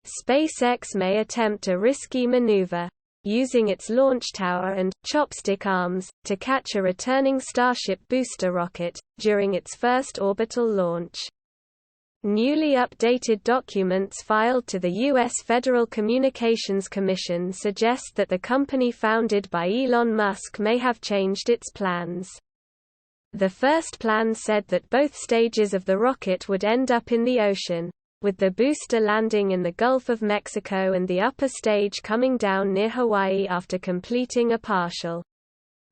SpaceX may attempt a risky maneuver, using its launch tower and chopstick arms, to catch a returning Starship booster rocket, during its first orbital launch. Newly updated documents filed to the U.S. Federal Communications Commission suggest that the company founded by Elon Musk may have changed its plans. The first plan said that both stages of the rocket would end up in the ocean, with the booster landing in the Gulf of Mexico and the upper stage coming down near Hawaii after completing a partial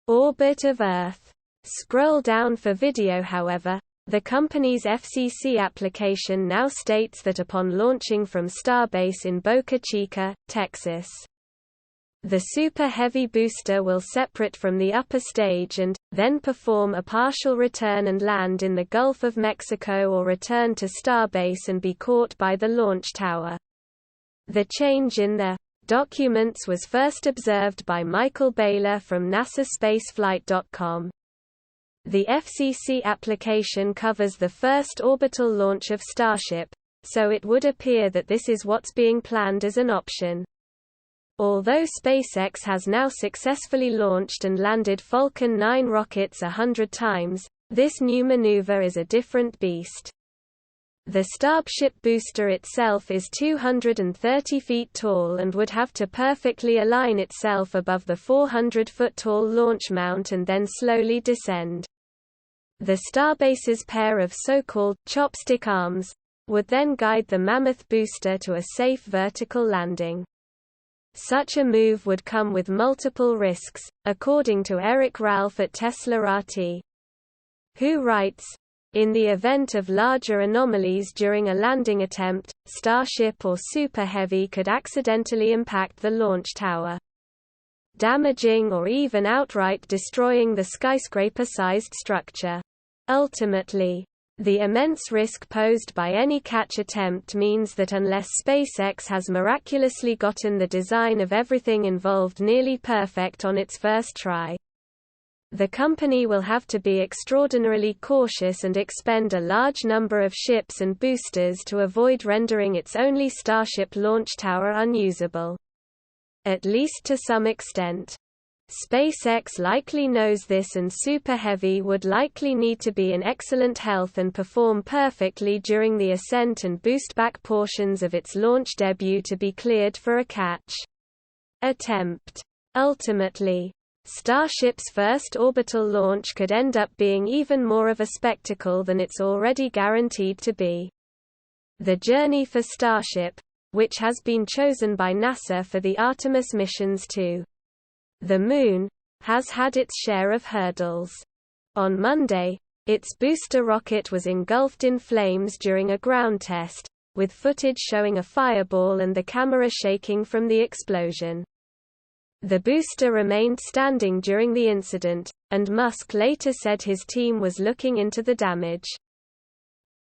orbit of Earth. Scroll down for video. However, the company's FCC application now states that upon launching from Starbase in Boca Chica, Texas, the Super Heavy booster will separate from the upper stage and, then perform a partial return and land in the Gulf of Mexico or return to Starbase and be caught by the launch tower. The change in the documents was first observed by Michael Baylor from NASAspaceflight.com. The FCC application covers the first orbital launch of Starship, so it would appear that this is what's being planned as an option. Although SpaceX has now successfully launched and landed Falcon 9 rockets 100 times, this new maneuver is a different beast. The Starship booster itself is 230 feet tall and would have to perfectly align itself above the 400-foot-tall launch mount and then slowly descend. The Starbase's pair of so-called chopstick arms would then guide the mammoth booster to a safe vertical landing. Such a move would come with multiple risks, according to Eric Ralph at Tesla RT, who writes, "In the event of larger anomalies during a landing attempt, Starship or Super Heavy could accidentally impact the launch tower, damaging or even outright destroying the skyscraper-sized structure. Ultimately, the immense risk posed by any catch attempt means that unless SpaceX has miraculously gotten the design of everything involved nearly perfect on its first try, the company will have to be extraordinarily cautious and expend a large number of ships and boosters to avoid rendering its only Starship launch tower unusable. At least to some extent. SpaceX likely knows this, and Super Heavy would likely need to be in excellent health and perform perfectly during the ascent and boost-back portions of its launch debut to be cleared for a catch attempt. Ultimately, Starship's first orbital launch could end up being even more of a spectacle than it's already guaranteed to be. The journey for Starship, which has been chosen by NASA for the Artemis missions to the Moon, has had its share of hurdles. On Monday, its booster rocket was engulfed in flames during a ground test, with footage showing a fireball and the camera shaking from the explosion. The booster remained standing during the incident, and Musk later said his team was looking into the damage.